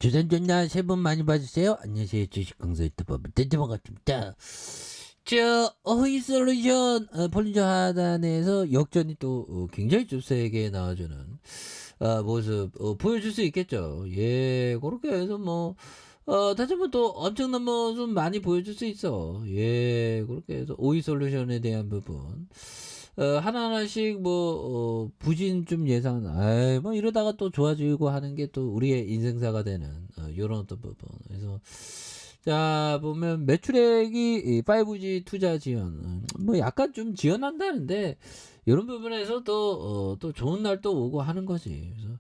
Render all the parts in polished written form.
주전전나 새해 복 많이 받으세요. 안녕하세요. 주식강사 유튜버 댄드만 같습니다. 허위솔루션 폴린저 하단에서 역전이 또 굉장히 좀 세게 나와주는 모습 보여줄 수 있겠죠. 예, 그렇게 해서 뭐 다시 한번 또 엄청난 모습 많이 보여줄 수 있어. 예, 그렇게 해서 오이솔루션에 대한 부분 하나하나씩 뭐 부진 좀 예상, 뭐 이러다가 또 좋아지고 하는 게 또 우리의 인생사가 되는 요런 어떤 부분. 그래서 자 보면 매출액이 이 5G 투자 지원 뭐 약간 좀 지원한다는데 이런 부분에서 또 좋은 날 또 오고 하는 거지. 그래서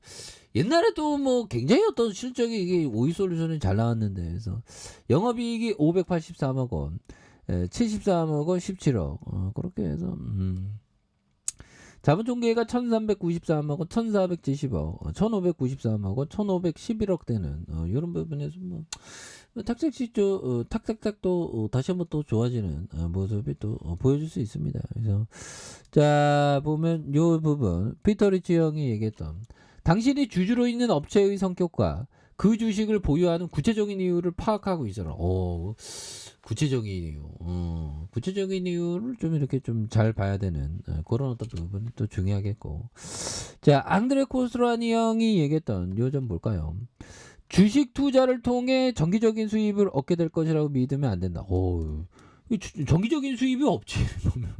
옛날에 또 뭐 굉장히 어떤 실적이 이게 오이솔루션이 잘 나왔는데, 그래서 영업이익이 583억 원, 73억 원, 17억 그렇게 해서 자본총계가 1393억 원, 1470억, 1593억 원, 1511억 되는 이런 부분에서 뭐 탁탁씩 탁탁탁 또 다시 한번 또 좋아지는 모습이 또 보여줄 수 있습니다. 그래서 자 보면 요 부분 피터 리치 형이 얘기했던 당신이 주주로 있는 업체의 성격과 그 주식을 보유하는 구체적인 이유를 파악하고 있어라. 구체적인 이유. 구체적인 이유를 좀 이렇게 좀 잘 봐야 되는 그런 어떤 부분이 또 중요하겠고. 자, 앙드레 코스라니 형이 얘기했던 요점 뭘까요? 주식 투자를 통해 정기적인 수입을 얻게 될 것이라고 믿으면 안 된다. 정기적인 수입이 없지. 보면.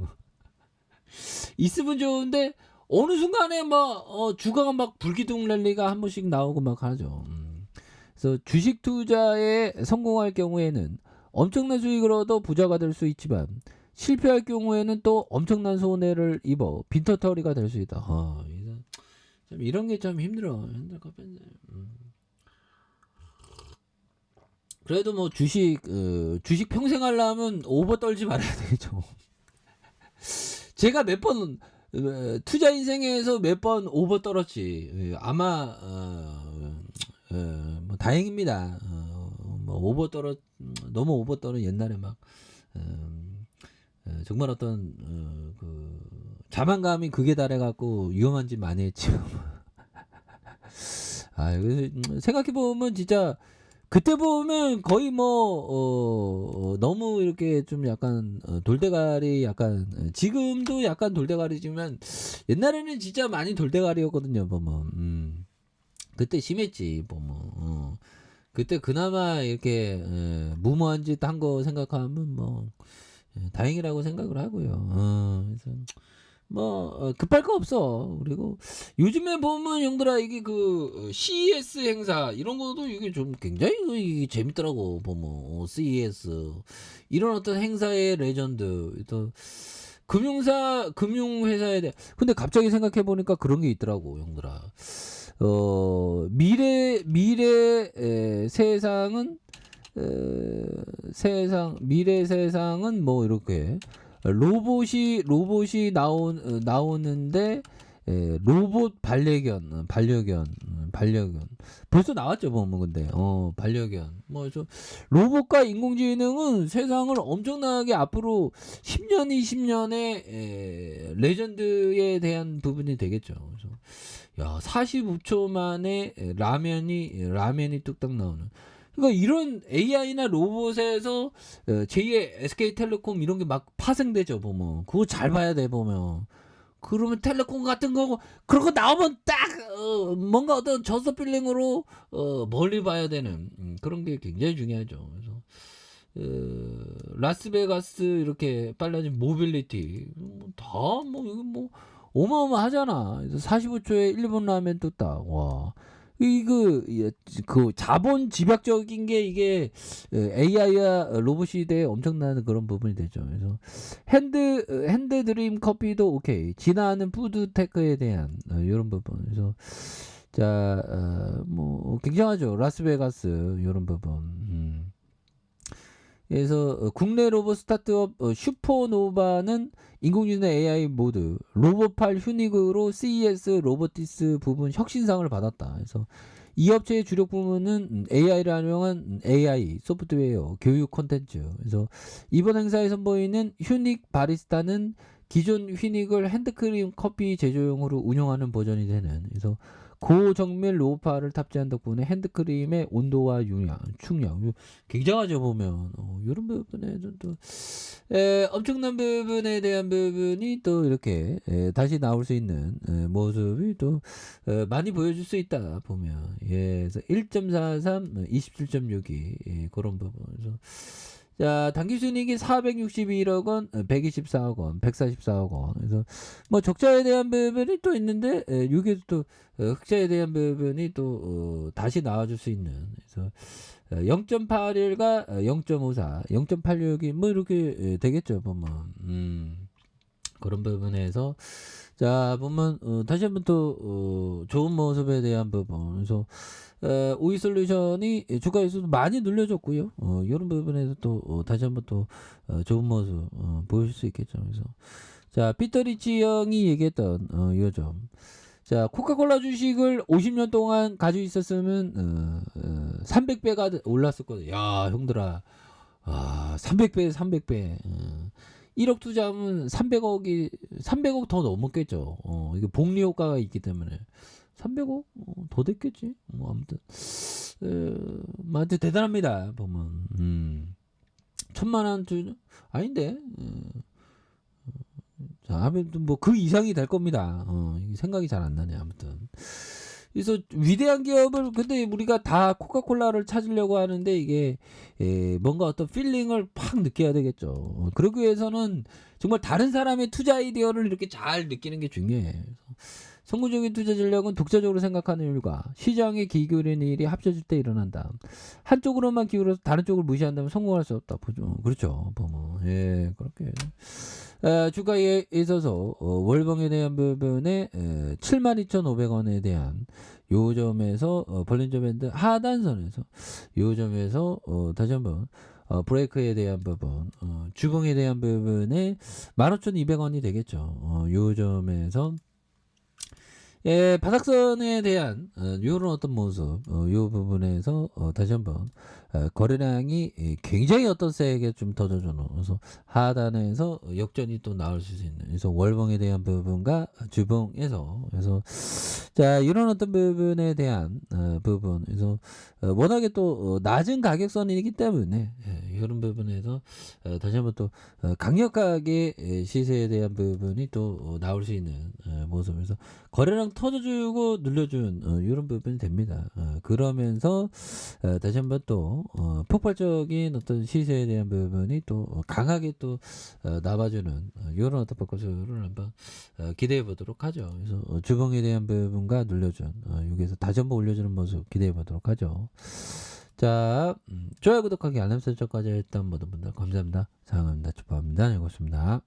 있으면 좋은데 어느 순간에 막 주가가 막 불기둥 랠리가 한 번씩 나오고 막 하죠. 그래서 주식 투자에 성공할 경우에는 엄청난 수익을 얻어 부자가 될 수 있지만 실패할 경우에는 또 엄청난 손해를 입어 빈털터리가 될 수 있다. 참 이런 게 참 힘들어. 그래도 뭐 주식 평생 하려면 오버 떨지 말아야 되죠. 제가 몇 번 투자 인생에서 몇 번 오버 떨었지. 아마 뭐 다행입니다. 뭐 오버 떨어 너무 오버 떨어 옛날에 막 정말 어떤 그 자만감이 극에 달해갖고 위험한 짓 많이 했죠. 생각해 보면 진짜 그때 보면 거의 뭐 너무 이렇게 좀 약간 돌대가리 약간 지금도 약간 돌대가리지만 옛날에는 진짜 많이 돌대가리였거든요. 보면 그때 심했지. 보면 그때 그나마 이렇게 무모한 짓 한 거 생각하면 뭐 다행이라고 생각을 하고요. 그래서 뭐 급할 거 없어. 그리고 요즘에 보면 형들아 이게 그 CES 행사 이런 것도 이게 좀 굉장히 이게 재밌더라고. 보면 CES 이런 어떤 행사의 레전드 또 금융회사에 대해. 근데 갑자기 생각해 보니까 그런 게 있더라고, 형들아. 미래 세상은 미래 세상은 뭐 이렇게 로봇이 나오는데 로봇 반려견 벌써 나왔죠. 보면 근데 반려견 뭐저 로봇과 인공지능은 세상을 엄청나게 앞으로 10년 20년의 레전드에 대한 부분이 되겠죠. 그래서 야 45초 만에 라면이 뚝딱 나오는. 그러니까 이런 AI나 로봇에서 제2의 SK텔레콤 이런 게 막 파생되죠. 보면 그거 잘 봐야 돼. 보면 그러면 텔레콤 같은 거 그런 거 나오면 딱 뭔가 어떤 저서 필링으로 멀리 봐야 되는 그런 게 굉장히 중요하죠. 그래서 라스베가스 이렇게 빨라진 모빌리티 다뭐 이거 뭐 어마어마하잖아. 그래서 45초에 일본 라면 뚝딱. 와. 그 자본 집약적인 게 이게 AI와 로봇 시대에 엄청난 그런 부분이 되죠. 그래서 핸드 드림 커피도 오케이. 진화하는 푸드테크에 대한 이런 부분. 그래서 뭐 굉장하죠. 라스베가스 이런 부분. 그래서 국내 로봇 스타트업 슈퍼노바는 인공지능 AI 모드 로봇팔 휴닉으로 CES 로보티스 부분 혁신상을 받았다. 그래서 이 업체의 주력 부문은 AI를 활용한 AI 소프트웨어 교육 콘텐츠. 그래서 이번 행사에 선보이는 휴닉 바리스타는 기존 휴닉을 핸드크림 커피 제조용으로 운영하는 버전이 되는. 그래서 고정밀 로우파를 탑재한 덕분에 핸드크림의 온도와 충격 굉장하죠 보면. 요런 부분에는 또 엄청난 부분에 대한 부분이 또 이렇게 다시 나올 수 있는 모습이 또 많이 보여줄 수 있다 보면. 예, 그래서 1.43, 27.62 그런 부분. 그래서 자, 당기순이익이 461억 원, 124억 원, 144억 원. 그래서 뭐 적자에 대한 부분이 또 있는데 여기에도 또 흑자에 대한 부분이 또 다시 나와줄 수 있는. 그래서 0.81과 0.54, 0.86이 뭐 이렇게 되겠죠 보면. 그런 부분에서 자 보면 다시 한번 또 좋은 모습에 대한 부분. 그래서 오이솔루션이 주가에서도 많이 눌려줬고요. 이런 부분에서 또 다시 한번 또 좋은 모습 보여줄 수 있겠죠. 그래서 자 피터리치 형이 얘기했던 요 점. 자 코카콜라 주식을 50년 동안 가지고 있었으면 300배가 올랐을 거예요. 야 형들아, 300배 1억 투자하면 300억 더 넘었겠죠. 이게 복리 효과가 있기 때문에 300억 더 됐겠지. 아무튼 아무튼 대단합니다 보면. 1000만원 투자 아닌데. 자, 아무튼 뭐 그 이상이 될 겁니다. 생각이 잘 안 나네 아무튼. 그래서 위대한 기업을 근데 우리가 다 코카콜라를 찾으려고 하는데 이게 뭔가 어떤 필링을 팍 느껴야 되겠죠. 그러기 위해서는 정말 다른 사람의 투자 아이디어를 이렇게 잘 느끼는 게 중요해. 성공적인 투자 전략은 독자적으로 생각하는 일과 시장에 기울이는 일이 합쳐질 때 일어난다. 한쪽으로만 기울어서 다른 쪽을 무시한다면 성공할 수 없다. 보죠. 그렇죠. 보면 예 그렇게. 주가에 있어서 월봉에 대한 부분에 72,500원에 대한 요점에서 벌린저 밴드 하단선에서 요점에서 다시 한번 브레이크에 대한 부분 주봉에 대한 부분에 15,200원이 되겠죠. 요점에서 예, 바닥선에 대한 이런 어떤 모습, 요 부분에서 다시 한번 거래량이 굉장히 어떤 세게 좀 터져주는, 그래서 하단에서 역전이 또 나올 수 있는, 그래서 월봉에 대한 부분과 주봉에서, 그래서 자 이런 어떤 부분에 대한 부분, 그래서 워낙에 또 낮은 가격선이기 때문에 이런 부분에서 다시 한번 또 강력하게 시세에 대한 부분이 또 나올 수 있는 모습에서 거래량 터져주고 눌려준 이런 부분이 됩니다. 그러면서 다시 한번 또 폭발적인 어떤 시세에 대한 부분이 또 강하게 또 나와주는 이런 어떤 포커스를 한번 기대해 보도록 하죠. 그래서 주봉에 대한 부분과 눌려준 여기에서 다시 한번 올려주는 모습 기대해 보도록 하죠. 자, 좋아요, 구독하기, 알람 설정까지 했던 모든 분들 감사합니다. 사랑합니다. 축복합니다. 즐겁습니다.